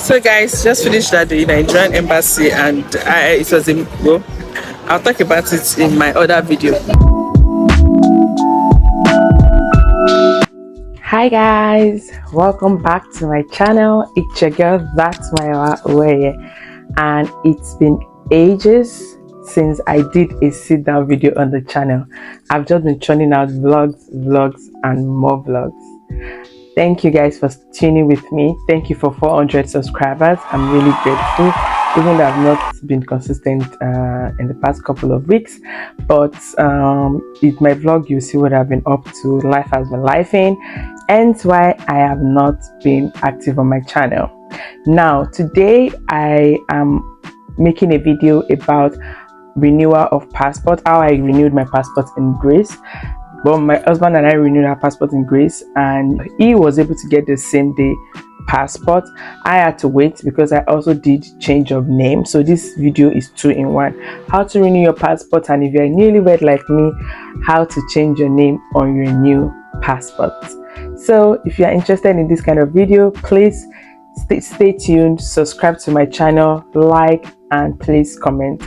So guys, just finished at the Nigerian embassy and it was in well, I'll talk about it in my other video. Hi guys, welcome back to my channel. It's your girl, that's my way, and it's been ages since I did a sit down video on the channel. I've just been churning out vlogs and more vlogs. Thank you guys for tuning with me. Thank you for 400 subscribers. I'm really grateful, even though I've not been consistent in the past couple of weeks. But with my vlog, you see what I've been up to. Life has been lifing, hence why I have not been active on my channel. Now, today I am making a video about renewal of passport, how I renewed my passport in Greece. Well, my husband and I renewed our passport in Greece, and he was able to get the same day passport. I had to wait because I also did change of name. So this video is 2-in-1: how to renew your passport, and if you're newlywed like me, how to change your name on your new passport. So if you're interested in this kind of video, please stay tuned, subscribe to my channel, like, and please comment.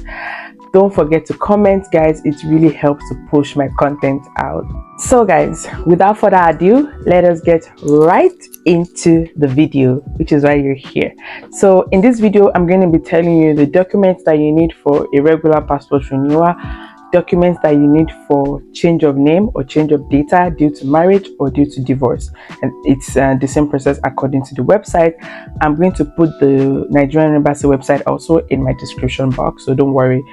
Don't forget to comment, guys. It really helps to push my content out. So guys, without further ado, let us get right into the video, which is why you're here. So in this video, I'm going to be telling you the documents that you need for a regular passport renewal, documents that you need for change of name or change of data due to marriage or due to divorce, and it's the same process according to the website. I'm going to put the Nigerian embassy website also in my description box, so don't worry.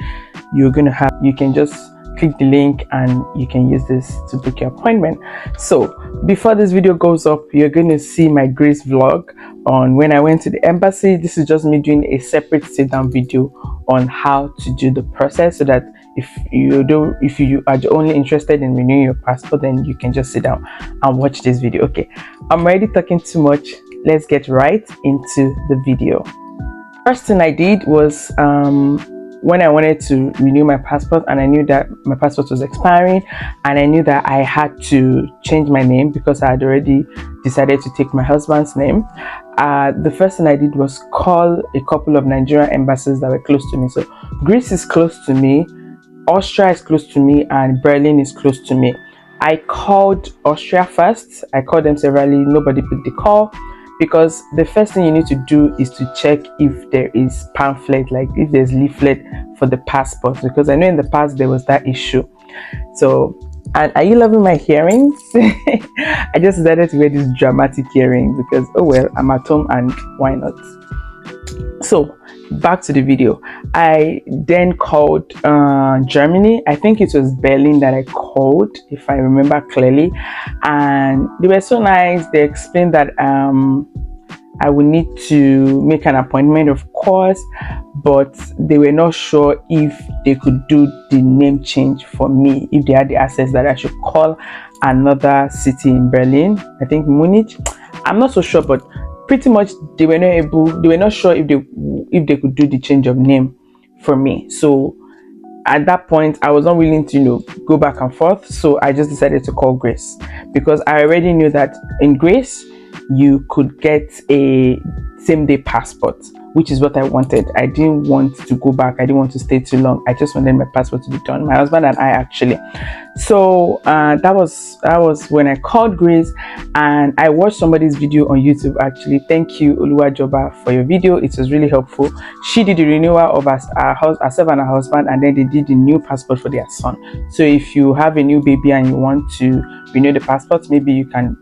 You can just click the link and you can use this to book your appointment. So before this video goes up, you're going to see my Greece vlog on when I went to the embassy. This is just me doing a separate sit down video on how to do the process, so that if you are only interested in renewing your passport, then you can just sit down and watch this video. Okay, I'm already talking too much. Let's get right into the video. First thing I did was when I wanted to renew my passport, and I knew that my passport was expiring, and I knew that I had to change my name because I had already decided to take my husband's name. The first thing I did was call a couple of Nigerian embassies that were close to me. So Greece is close to me, Austria is close to me, and Berlin is close to me. I called Austria first. I called them severally. Nobody picked the call, because the first thing you need to do is to check if there is pamphlet, like if there's leaflet for the passport, because I know in the past there was that issue. So, and are you loving my earrings? I just decided to wear this dramatic earring because, oh well, I'm at home and why not? So back to the video. I then called Germany. I think it was Berlin that I called, if I remember clearly, and they were so nice. They explained that I would need to make an appointment, of course, but they were not sure if they could do the name change for me, if they had the access, that I should call another city in Berlin, I think Munich. I'm not so sure, but pretty much they were not sure if they could do the change of name for me. So at that point, I was not willing to go back and forth, so I just decided to call Greece, because I already knew that in Greece you could get a same day passport, which is what I wanted. I didn't want to go back. I didn't want to stay too long. I just wanted my passport to be done, my husband and I actually. So that was when I called Greece, and I watched somebody's video on YouTube actually. Thank you, Oluwa Joba, for your video. It was really helpful. She did the renewal of herself and her husband, and then they did the new passport for their son. So if you have a new baby and you want to renew the passport, maybe you can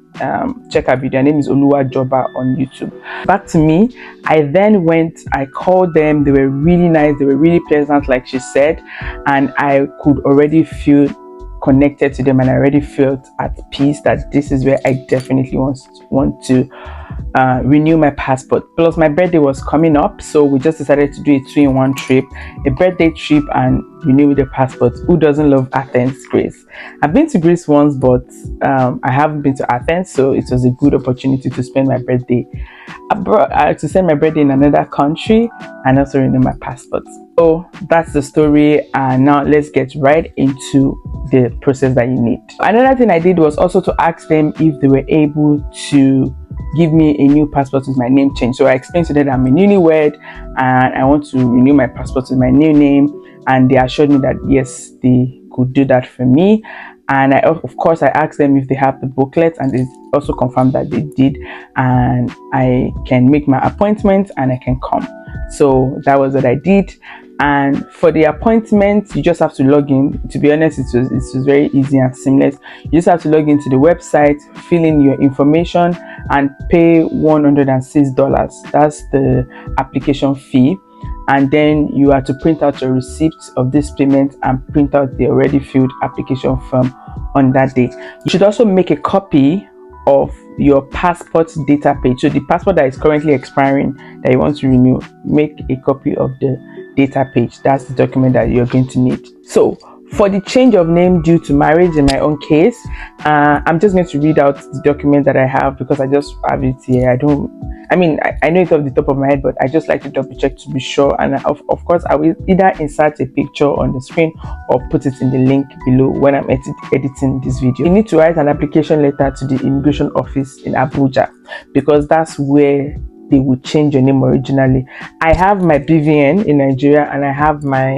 check our video. Her name is Oluwa Joba on YouTube. Back to me, I called them. They were really nice, they were really pleasant, like she said, and I could already feel connected to them, and I already felt at peace that this is where I definitely want to renew my passport. Plus my birthday was coming up, so we just decided to do a 2-in-1 trip, a birthday trip and renew the passport. Who doesn't love Athens, Greece? I've been to Greece once, but I haven't been to Athens, so it was a good opportunity to spend my birthday to spend my birthday in another country and also renew my passport. So that's the story, and now let's get right into the process that you need. Another thing I did was also to ask them if they were able to give me a new passport with my name change. So I explained to them that I'm a newlywed and I want to renew my passport with my new name, and they assured me that yes, they could do that for me. And I, of course, I asked them if they have the booklet, and they also confirmed that they did, and I can make my appointment and I can come. So that was what I did. And for the appointment, you just have to log in. To be honest, it was very easy and seamless. You just have to log into the website, fill in your information, and pay $106. That's the application fee. And then you are to print out your receipt of this payment and print out the already filled application form on that day. You should also make a copy of your passport data page. So the passport that is currently expiring that you want to renew, make a copy of the data page. That's the document that you're going to need. So for the change of name due to marriage, in my own case, I'm just going to read out the document that I have because I just have it here. I know it off the top of my head, but I just like to double check to be sure. And of course, I will either insert a picture on the screen or put it in the link below when I'm editing this video. You need to write an application letter to the immigration office in Abuja because that's where they will change your name originally. I have my BVN in Nigeria and I have my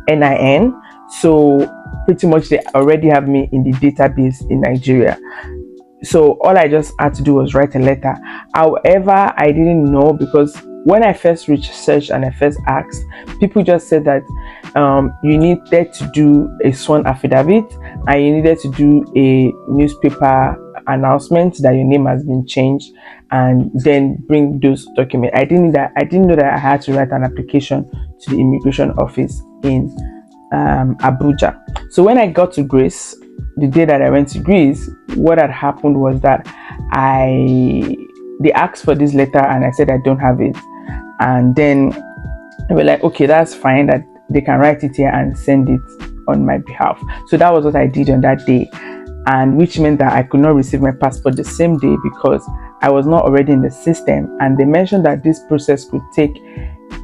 NIN. So pretty much they already have me in the database in Nigeria. So all I just had to do was write a letter. However, I didn't know because when I first researched and I first asked, people just said that you needed to do a sworn affidavit and you needed to do a newspaper announcement that your name has been changed and then bring those documents. I didn't know that I had to write an application to the immigration office in Abuja. So when I got to Greece, the day that I went to Greece, what had happened was that they asked for this letter and I said I don't have it, and then they were like, okay, that's fine, that they can write it here and send it on my behalf. So that was what I did on that day, and which meant that I could not receive my passport the same day because I was not already in the system. And they mentioned that this process could take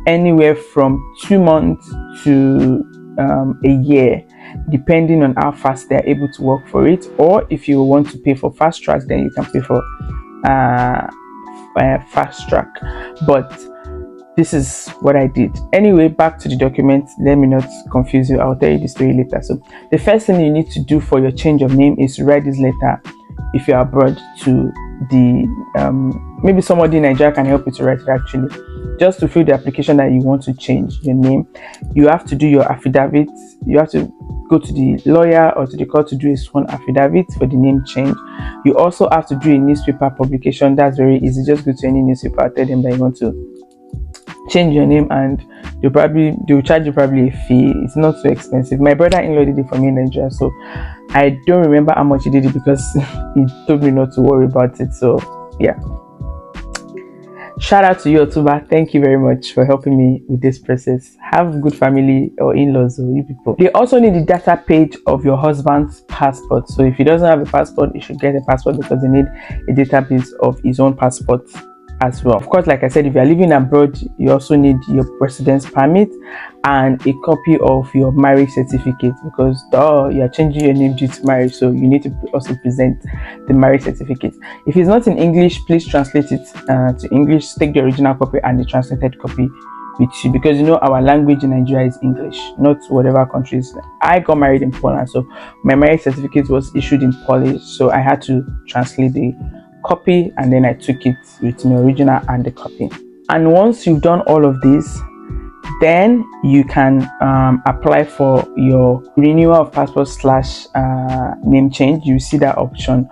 anywhere from 2 months to a year, depending on how fast they're able to work for it. Or if you want to pay for fast track, then you can pay for fast track. But this is what I did. Anyway, back to the document. Let me not confuse you. I'll tell you the story later. So the first thing you need to do for your change of name is to write this letter if you're abroad to the maybe somebody in Nigeria can help you to write it. Actually, just to fill the application that you want to change your name, you have to do your affidavit. You have to go to the lawyer or to the court to do a sworn affidavit for the name change. You also have to do a newspaper publication. That's very easy. Just go to any newspaper, tell them that you want to change your name, and they'll charge you probably a fee. It's not so expensive. My brother-in-law did it for me in Nigeria, so I don't remember how much he did it because he told me not to worry about it. So yeah, shout out to you, Otuba. Thank you very much for helping me with this process. Have good family or in-laws or you people. They also need the data page of your husband's passport. So if he doesn't have a passport, he should get a passport because they need a database of his own passport as well. Of course, like I said, if you're living abroad, you also need your residence permit and a copy of your marriage certificate because you're changing your name due to marriage, so you need to also present the marriage certificate. If it's not in English, please translate it to English. Take the original copy and the translated copy with you because you know our language in Nigeria is English, not whatever countries. I got married in Poland, so my marriage certificate was issued in Polish, so I had to translate the copy and then I took it with my original and the copy. And once you've done all of this, then you can apply for your renewal of passport / name change. You see that option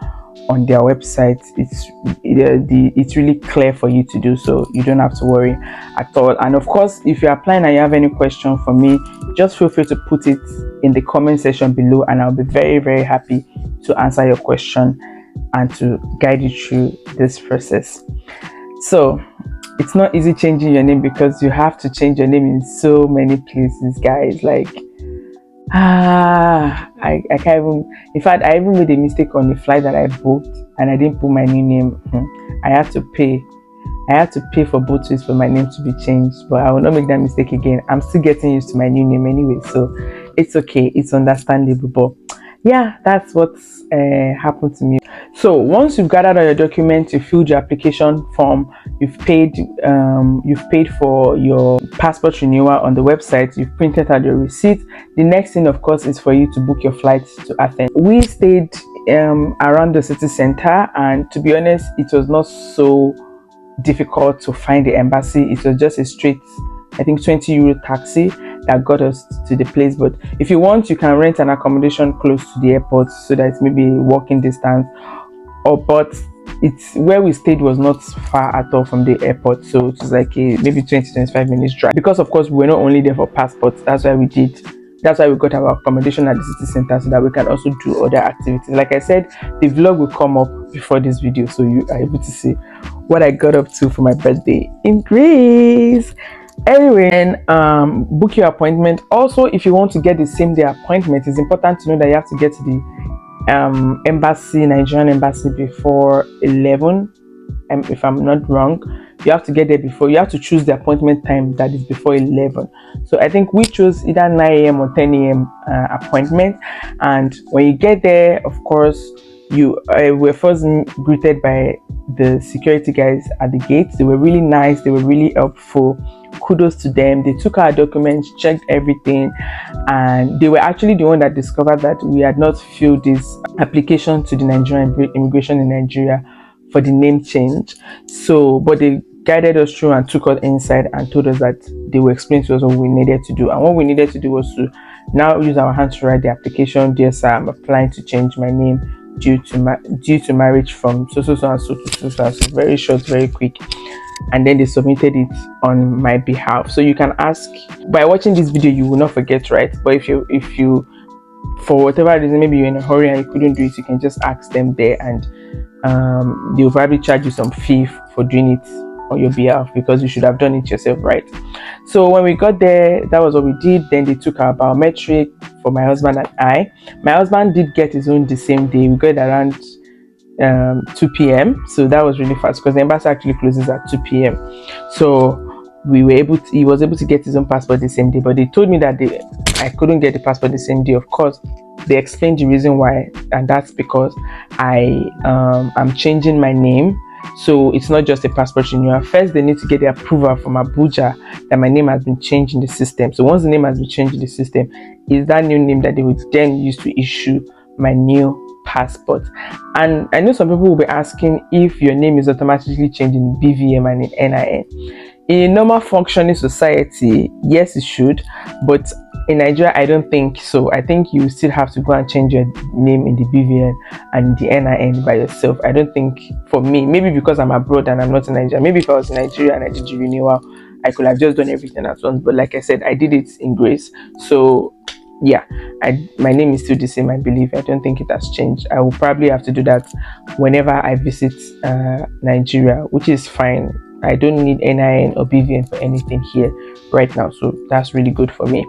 on their website. It's really clear for you to do, so you don't have to worry at all. And of course, if you're applying and you have any question for me, just feel free to put it in the comment section below and I'll be very, very happy to answer your question and to guide you through this process. So it's not easy changing your name because you have to change your name in so many places, guys. Like I can't even, in fact I even made a mistake on the flight that I booked and I didn't put my new name. I had to pay for both ways for my name to be changed, but I will not make that mistake again. I'm still getting used to my new name anyway, so it's okay, it's understandable. But yeah, that's what's happened to me. So So once you've gathered all your documents, you filled your application form, you've paid for your passport renewal on the website, you've printed out your receipt. The next thing, of course, is for you to book your flights to Athens. We stayed around the city center, and to be honest, it was not so difficult to find the embassy. It was just a straight, I think, 20 euro taxi that got us to the place. But if you want, you can rent an accommodation close to the airport so that it's maybe walking distance. But it's where we stayed was not far at all from the airport, so it was like a maybe 20-25 minutes drive. Because of course we were not only there for passports, that's why we got our accommodation at the city center so that we can also do other activities. Like I said, the vlog will come up before this video, so you are able to see what I got up to for my birthday in Greece. Anyway, and book your appointment. Also, if you want to get the same day appointment, it's important to know that you have to get to the Nigerian embassy before 11. If I'm not wrong, you have to get there before. You have to choose the appointment time that is before 11. So I think we chose either 9 a.m. or 10 a.m. Appointment. And when you get there, of course, you were first greeted by the security guys at the gates. They were really nice. They were really helpful. Kudos to them. They took our documents, checked everything, and they were actually the one that discovered that we had not filled this application to the Nigerian immigration in Nigeria for the name change. So, but they guided us through and took us inside and told us that they will explain to us what we needed to do. And what we needed to do was to now use our hands to write the application. Dear sir, I'm applying to change my name due to marriage from so and so. Very short, very quick. And then they submitted it on my behalf. So you can ask, by watching this video you will not forget, right? But if you for whatever reason, maybe you're in a hurry and you couldn't do it, you can just ask them there, and they'll probably charge you some fee for doing it on your behalf, because you should have done it yourself, right? So when we got there, that was what we did. Then they took our biometric for my husband and I. My husband did get his own the same day. We got it around 2 p.m. so that was really fast, because the embassy actually closes at 2 p.m. so he was able to get his own passport the same day. But they told me that I couldn't get the passport the same day. Of course, they explained the reason why, and that's because I'm changing my name. So it's not just a passport renewal. First, they need to get the approval from Abuja that my name has been changed in the system. So once the name has been changed in the system, is that new name that they would then use to issue my new passport. And I know some people will be asking if your name is automatically changed in BVM and in NIN. In a normal functioning society, yes, it should, but in Nigeria, I don't think so. I think you still have to go and change your name in the BVN and the NIN by yourself. I don't think, for me, maybe because I'm abroad and I'm not in Nigeria, maybe if I was in Nigeria and I did the renewal, I could have just done everything at once. But like I said, I did it in Greece. So yeah, my name is still the same, I believe. I don't think it has changed. I will probably have to do that whenever I visit Nigeria, which is fine. I don't need NIN or BVN for anything here right now, so that's really good for me.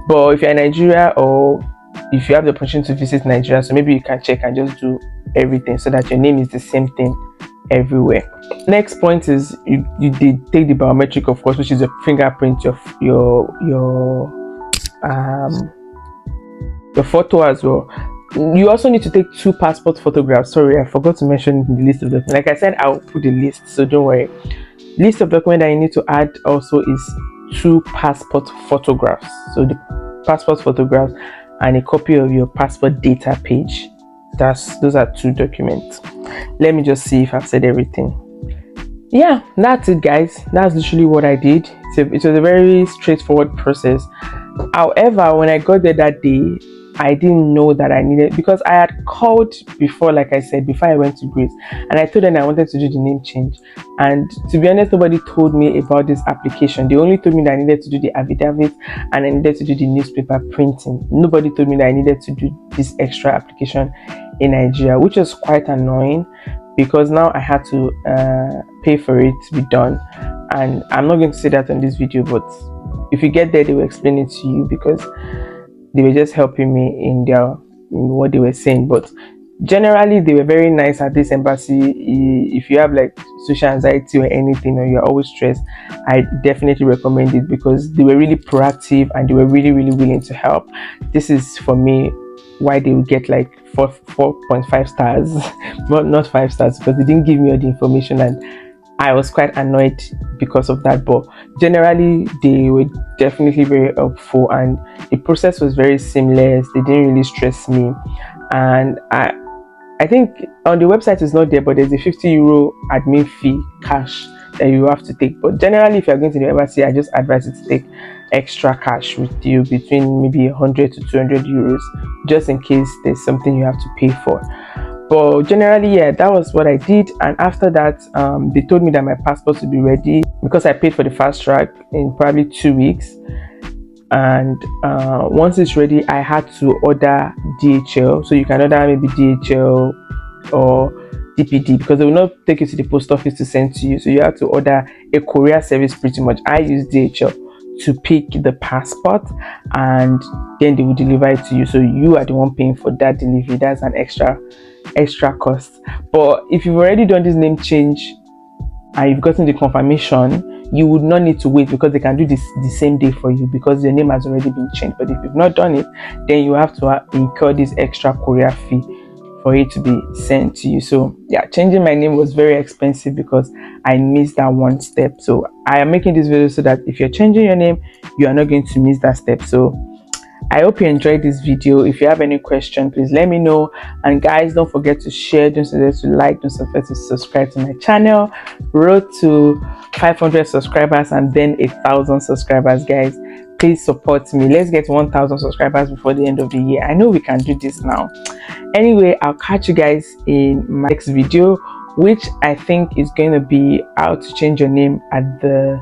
But if you're in Nigeria, or if you have the opportunity to visit Nigeria, so maybe you can check and just do everything so that your name is the same thing everywhere. Next point is you did take the biometric, of course, which is a fingerprint of your photo as well. You also need to take 2 passport photographs. Sorry, I forgot to mention in the list of documents. Like I said, I'll put the list, so don't worry. List of documents that you need to add also is 2 passport photographs. So the passport photographs and a copy of your passport data page. Those are 2 documents. Let me just see if I've said everything. Yeah, that's it, guys. That's literally what I did. It was a very straightforward process. However, when I got there that day, I didn't know that I needed, because I had called before, like I said, before I went to Greece, and I told them I wanted to do the name change. And to be honest, nobody told me about this application. They only told me that I needed to do the affidavit and I needed to do the newspaper printing. Nobody told me that I needed to do this extra application in Nigeria, which was quite annoying, because now I had to pay for it to be done. And I'm not going to say that on this video, but if you get there, they will explain it to you, because they were just helping me in what they were saying. But generally, they were very nice at this embassy. If you have like social anxiety or anything, or you're always stressed, I definitely recommend it, because they were really proactive and they were really, really willing to help. This is, for me, why they would get like 4.5 stars, but not 5 stars, because they didn't give me all the information, and I was quite annoyed because of that. But generally, they were definitely very helpful, and the process was very seamless. They didn't really stress me, and I think on the website it's not there, but there's a 50 euro admin fee cash that you have to take. But generally, if you're going to the embassy, I just advise you to take extra cash with you, between maybe 100 to 200 euros, just in case there's something you have to pay for. But generally, yeah, that was what I did. And after that, they told me that my passport would be ready, because I paid for the fast track, in probably 2 weeks. And once it's ready, I had to order DHL. So you can order maybe DHL or DPD, because they will not take you to the post office to send to you. So you have to order a courier service pretty much. I use DHL to pick the passport, and then they will deliver it to you. So you are the one paying for that delivery. That's an extra cost. But if you've already done this name change and you've gotten the confirmation, you would not need to wait, because they can do this the same day for you, because your name has already been changed. But if you've not done it, then you have to incur this extra courier fee for it to be sent to you. So yeah, changing my name was very expensive because I missed that one step. So I am making this video so that if you're changing your name, you are not going to miss that step. So I hope you enjoyed this video. If you have any question, please let me know. And guys, don't forget to share, don't forget to like, don't forget to subscribe to my channel. Road to 500 subscribers and then 1,000 subscribers, guys. Please support me. Let's get 1,000 subscribers before the end of the year. I know we can do this now. Anyway, I'll catch you guys in my next video, which I think is going to be how to change your name at the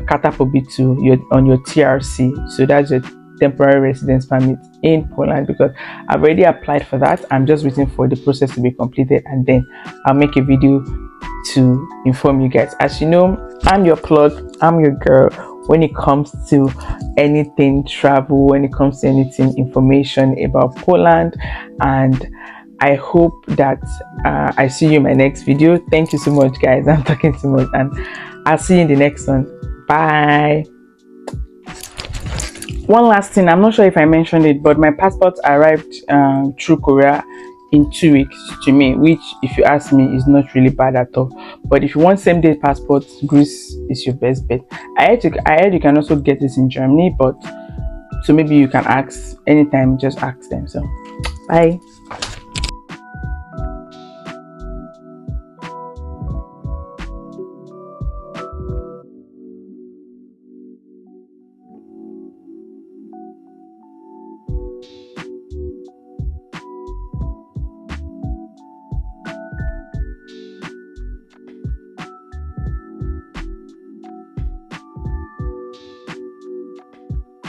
Katapobitu on your TRC. So that's your temporary residence permit in Poland, because I've already applied for that. I'm just waiting for the process to be completed, and then I'll make a video to inform you guys. As you know, I'm your plug, I'm your girl when it comes to anything travel, when it comes to anything information about Poland. And I hope that I see you in my next video. Thank you so much, guys. I'm talking too much, and I'll see you in the next one. Bye. One last thing, I'm not sure if I mentioned it, but my passport arrived through Korea in 2 weeks to me, which, if you ask me, is not really bad at all. But if you want same day passport, Greece is your best bet. I heard you can also get this in Germany, but so maybe you can ask anytime, just ask them. So bye.